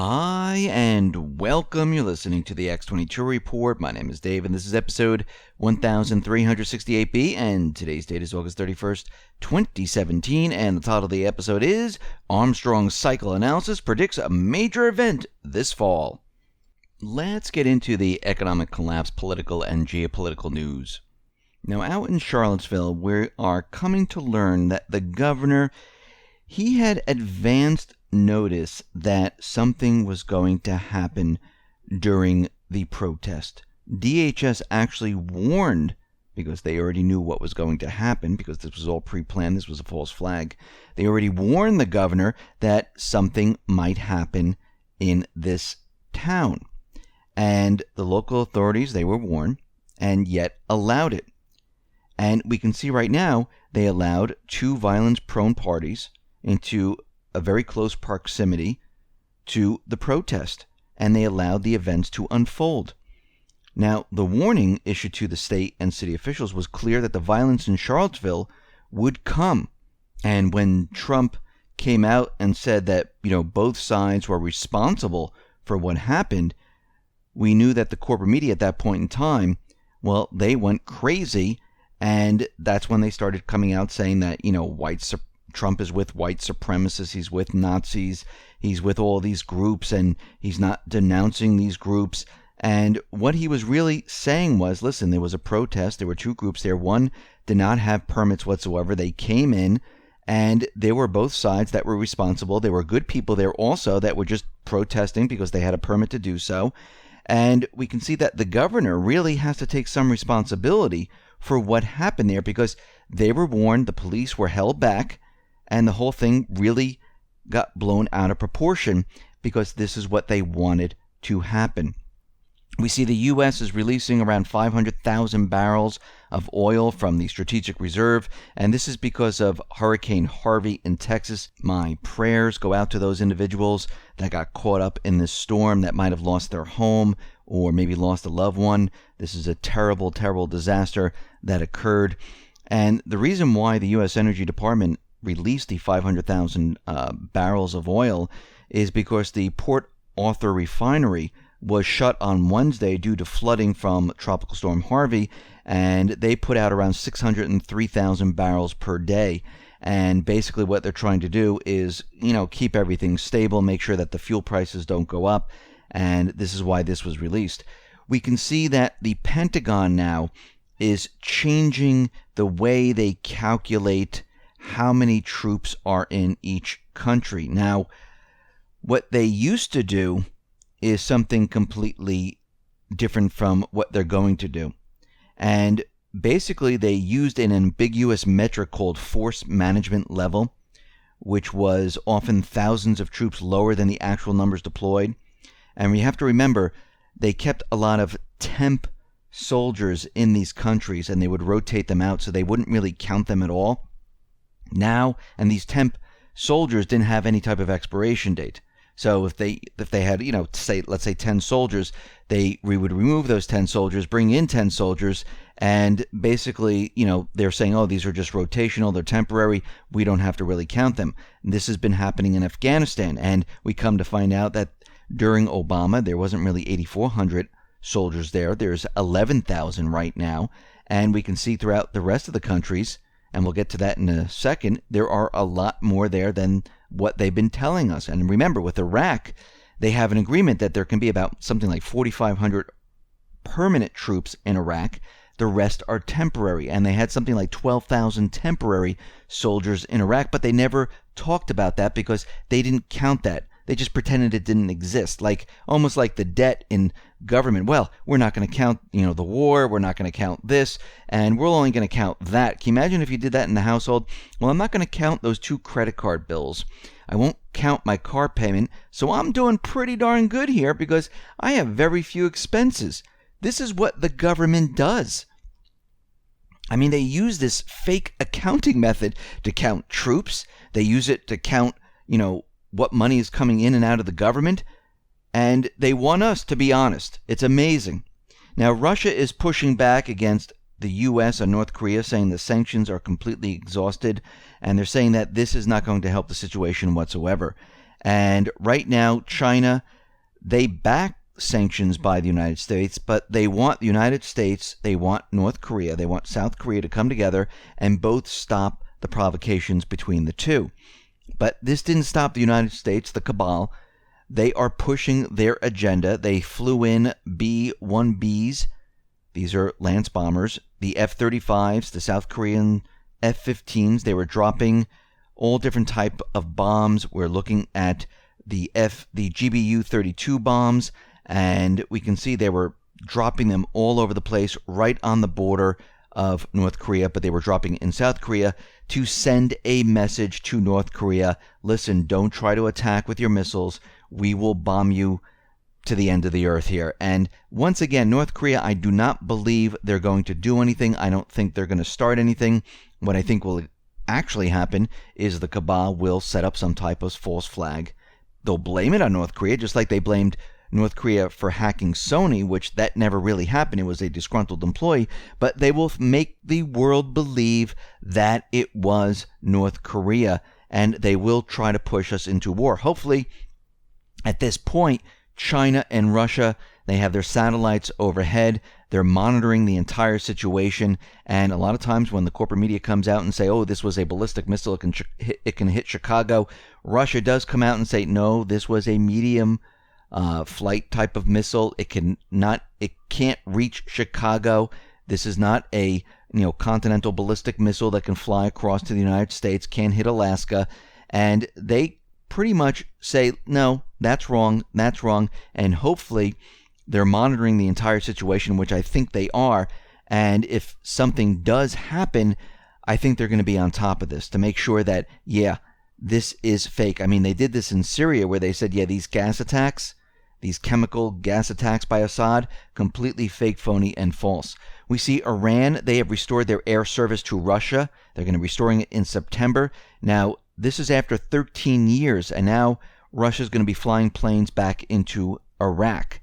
Hi, and welcome. You're listening to the X22 Report. My name is Dave, and this is episode 1368B, and today's date is August 31st, 2017, and the title of the episode is Armstrong's Cycle Analysis Predicts a Major Event This Fall. Let's get into the economic collapse, political, and geopolitical news. Now, out in Charlottesville, we are coming to learn that the governor, he had advanced notice that something was going to happen during the protest. DHS actually warned, because they already knew what was going to happen, because this was all pre-planned, this was a false flag. They already warned the governor that something might happen in this town. And the local authorities, they were warned, and yet allowed it. And we can see right now, they allowed two violence-prone parties into a very close proximity to the protest, and they allowed the events to unfold. Now, the warning issued to the state and city officials was clear that the violence in Charlottesville would come. And when Trump came out and said that, both sides were responsible for what happened, we knew that the corporate media at that point in time, well, they went crazy, and that's when they started coming out saying that, Trump is with white supremacists, he's with Nazis, he's with all these groups, and he's not denouncing these groups. And what he was really saying was, listen, there was a protest, there were two groups there. One did not have permits whatsoever. They came in, and there were both sides that were responsible. There were good people there also that were just protesting because they had a permit to do so. And we can see that the governor really has to take some responsibility for what happened there, because they were warned, the police were held back, and the whole thing really got blown out of proportion because this is what they wanted to happen. We see the U.S. is releasing around 500,000 barrels of oil from the strategic reserve, and this is because of Hurricane Harvey in Texas. My prayers go out to those individuals that got caught up in this storm, that might have lost their home or maybe lost a loved one. This is a terrible, terrible disaster that occurred. And the reason why the U.S. Energy Department released the 500,000 barrels of oil is because the Port Arthur refinery was shut on Wednesday due to flooding from Tropical Storm Harvey, and they put out around 603,000 barrels per day. And basically what they're trying to do is, keep everything stable, make sure that the fuel prices don't go up, and this is why this was released. We can see that the Pentagon now is changing the way they calculate how many troops are in each country. Now, what they used to do is something completely different from what they're going to do. And basically, they used an ambiguous metric called force management level, which was often thousands of troops lower than the actual numbers deployed. And we have to remember, they kept a lot of temp soldiers in these countries, and they would rotate them out, so they wouldn't really count them at all. Now, and these temp soldiers didn't have any type of expiration date. So if they had, let's say 10 soldiers, we would remove those 10 soldiers, bring in 10 soldiers, and basically, they're saying, oh, these are just rotational, they're temporary, we don't have to really count them. And this has been happening in Afghanistan, and we come to find out that during Obama, there wasn't really 8,400 soldiers there. There's 11,000 right now, and we can see throughout the rest of the countries, and we'll get to that in a second, there are a lot more there than what they've been telling us. And remember, with Iraq, they have an agreement that there can be about something like 4,500 permanent troops in Iraq. The rest are temporary. And they had something like 12,000 temporary soldiers in Iraq, but they never talked about that because they didn't count that. They just pretended it didn't exist, almost like the debt in government. Well, we're not going to count, the war. We're not going to count this, and we're only going to count that. Can you imagine if you did that in the household? Well, I'm not going to count those 2 credit card bills. I won't count my car payment, so I'm doing pretty darn good here because I have very few expenses. This is what the government does. I mean, they use this fake accounting method to count troops. They use it to count, what money is coming in and out of the government, and they want us to be honest. It's amazing. Now, Russia is pushing back against the U.S. and North Korea, saying the sanctions are completely exhausted, and they're saying that this is not going to help the situation whatsoever. And right now, China, they back sanctions by the United States, but they want the United States, they want North Korea, they want South Korea to come together and both stop the provocations between the two. But this didn't stop the United States, the cabal. They are pushing their agenda. They flew in B-1Bs. These are Lance bombers. The F-35s, the South Korean F-15s. They were dropping all different type of bombs. We're looking at the GBU-32 bombs, and we can see they were dropping them all over the place, right on the border of North Korea, but they were dropping in South Korea to send a message to North Korea. Listen, don't try to attack with your missiles. We will bomb you to the end of the earth here. And once again, North Korea, I do not believe they're going to do anything. I don't think they're going to start anything. What I think will actually happen is the cabal will set up some type of false flag. They'll blame it on North Korea, just like they blamed North Korea for hacking Sony, which that never really happened. It was a disgruntled employee, but they will make the world believe that it was North Korea, and they will try to push us into war. Hopefully, at this point, China and Russia, they have their satellites overhead. They're monitoring the entire situation, and a lot of times when the corporate media comes out and say, oh, this was a ballistic missile, it can hit Chicago, Russia does come out and say, no, this was a medium flight type of missile. It can't reach Chicago. This is not a continental ballistic missile that can fly across to the United States, can't hit Alaska. And they pretty much say, no, that's wrong, and hopefully they're monitoring the entire situation, which I think they are. And if something does happen, I think they're going to be on top of this to make sure that, yeah, this is fake. I mean, they did this in Syria where they said, yeah, these gas attacks, these chemical gas attacks by Assad, completely fake, phony, and false. We see Iran, they have restored their air service to Russia. They're going to be restoring it in September. Now, this is after 13 years, and now Russia's going to be flying planes back into Iraq.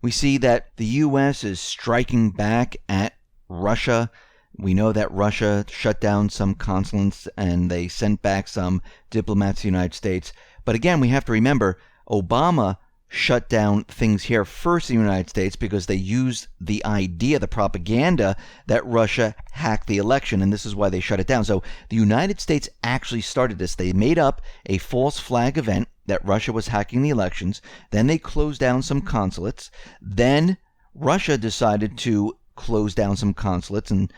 We see that the U.S. is striking back at Russia. We know that Russia shut down some consulates and they sent back some diplomats to the United States. But again, we have to remember, Obama shut down things here first in the United States because they used the idea, the propaganda, that Russia hacked the election, and this is why they shut it down. So the United States actually started this. They made up a false flag event that Russia was hacking the elections. Then they closed down some consulates. Then Russia decided to close down some consulates and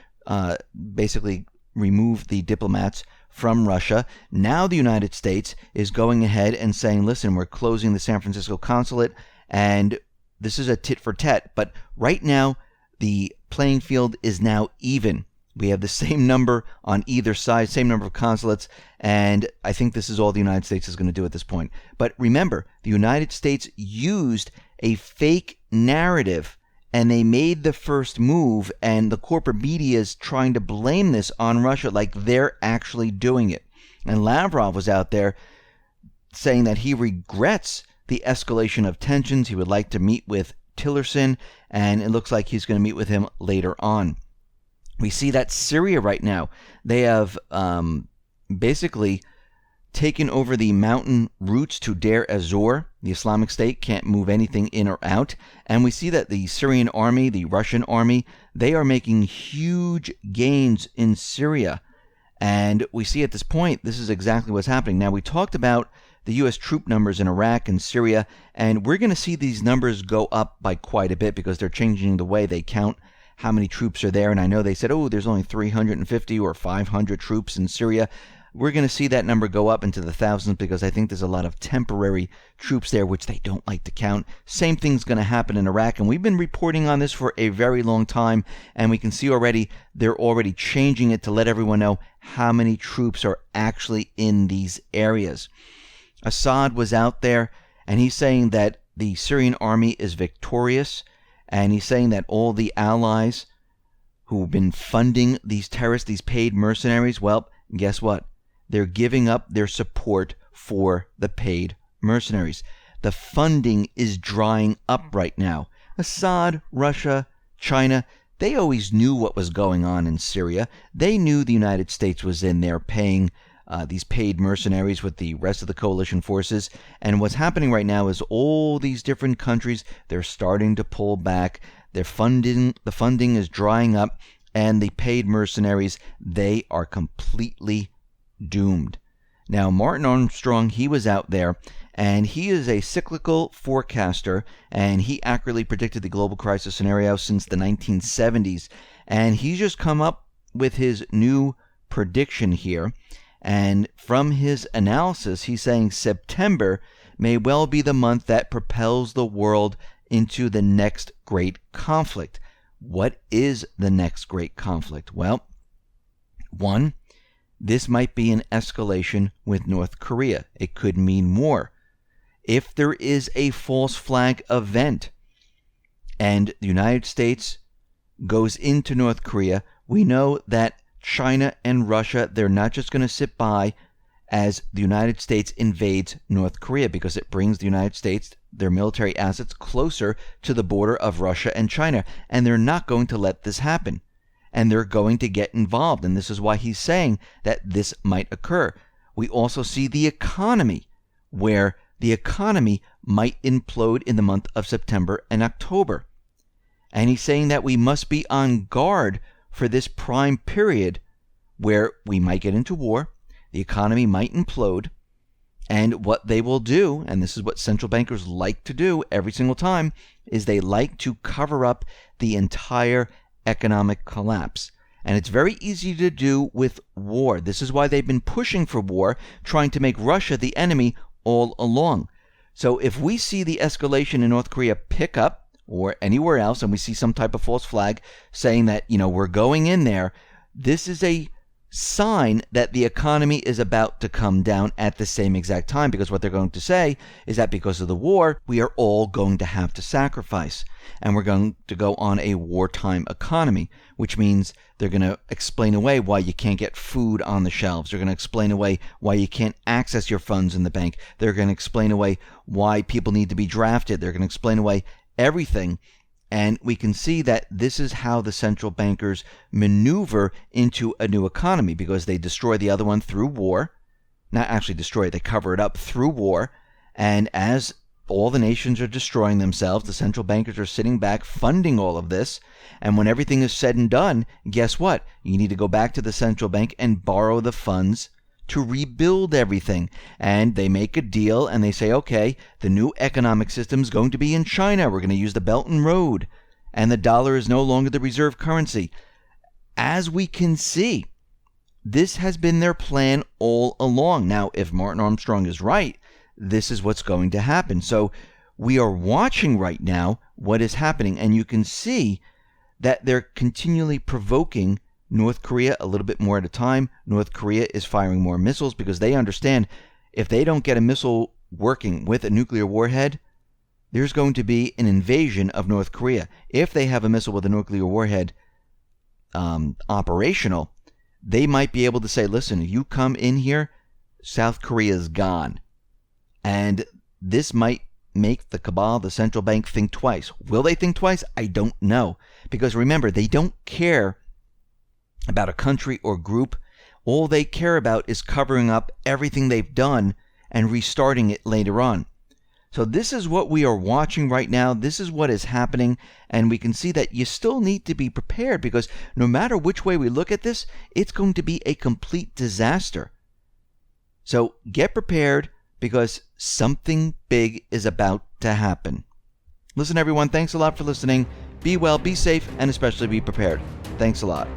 basically remove the diplomats from Russia. Now the United States is going ahead and saying, listen, we're closing the San Francisco consulate, and this is a tit for tat. But right now, the playing field is now even. We have the same number on either side, same number of consulates, and I think this is all the United States is going to do at this point. But remember, the United States used a fake narrative, and they made the first move, and the corporate media is trying to blame this on Russia like they're actually doing it. And Lavrov was out there saying that he regrets the escalation of tensions. He would like to meet with Tillerson, and it looks like he's going to meet with him later on. We see that Syria right now, they have basically taken over the mountain routes to Deir-Ezor. The Islamic State can't move anything in or out. And we see that the Syrian army, the Russian army, they are making huge gains in Syria. And we see at this point, this is exactly what's happening. Now, we talked about the U.S. troop numbers in Iraq and Syria, and we're going to see these numbers go up by quite a bit because they're changing the way they count how many troops are there. And I know they said, oh, there's only 350 or 500 troops in Syria. We're going to see that number go up into the thousands because I think there's a lot of temporary troops there, which they don't like to count. Same thing's going to happen in Iraq, and we've been reporting on this for a very long time, and we can see already they're already changing it to let everyone know how many troops are actually in these areas. Assad was out there, and he's saying that the Syrian army is victorious, and he's saying that all the allies who've been funding these terrorists, these paid mercenaries, well, guess what? They're giving up their support for the paid mercenaries. The funding is drying up right now. Assad, Russia, China, they always knew what was going on in Syria. They knew the United States was in there paying these paid mercenaries with the rest of the coalition forces. And what's happening right now is all these different countries, they're starting to pull back. The funding is drying up, and the paid mercenaries, they are completely doomed. Now, Martin Armstrong, he was out there, and he is a cyclical forecaster, and he accurately predicted the global crisis scenario since the 1970s. And he's just come up with his new prediction here. And from his analysis, he's saying September may well be the month that propels the world into the next great conflict. What is the next great conflict? Well, one, this might be an escalation with North Korea. It could mean war. If there is a false flag event and the United States goes into North Korea, we know that China and Russia, they're not just going to sit by as the United States invades North Korea, because it brings the United States, their military assets, closer to the border of Russia and China. And they're not going to let this happen. And they're going to get involved. And this is why he's saying that this might occur. We also see the economy, where the economy might implode in the month of September and October. And he's saying that we must be on guard for this prime period where we might get into war, the economy might implode, and what they will do, and this is what central bankers like to do every single time, is they like to cover up the entire economic collapse. And it's very easy to do with war. This is why they've been pushing for war, trying to make Russia the enemy all along. So if we see the escalation in North Korea pick up, or anywhere else, and we see some type of false flag saying that, we're going in there, this is a sign that the economy is about to come down at the same exact time, because what they're going to say is that because of the war, we are all going to have to sacrifice, and we're going to go on a wartime economy, which means they're going to explain away why you can't get food on the shelves. They're going to explain away why you can't access your funds in the bank. They're going to explain away why people need to be drafted. They're going to explain away everything. And we can see that this is how the central bankers maneuver into a new economy, because they destroy the other one through war. Not actually destroy it, they cover it up through war. And as all the nations are destroying themselves, the central bankers are sitting back funding all of this. And when everything is said and done, guess what? You need to go back to the central bank and borrow the funds to rebuild everything. And they make a deal and they say, okay, the new economic system is going to be in China. We're going to use the Belt and Road. And the dollar is no longer the reserve currency. As we can see, this has been their plan all along. Now, if Martin Armstrong is right, this is what's going to happen. So we are watching right now what is happening. And you can see that they're continually provoking North Korea a little bit more at a time. North Korea is firing more missiles because they understand if they don't get a missile working with a nuclear warhead, there's going to be an invasion of North Korea. If they have a missile with a nuclear warhead operational, they might be able to say, listen, you come in here, South Korea is gone. And this might make the cabal, the central bank, think twice. Will they think twice? I don't know. Because remember, they don't care about a country or group. All they care about is covering up everything they've done and restarting it later on. So this is what we are watching right now. This is what is happening. And we can see that you still need to be prepared, because no matter which way we look at this, it's going to be a complete disaster. So get prepared, because something big is about to happen. Listen, everyone, thanks a lot for listening. Be well, be safe, and especially be prepared. Thanks a lot.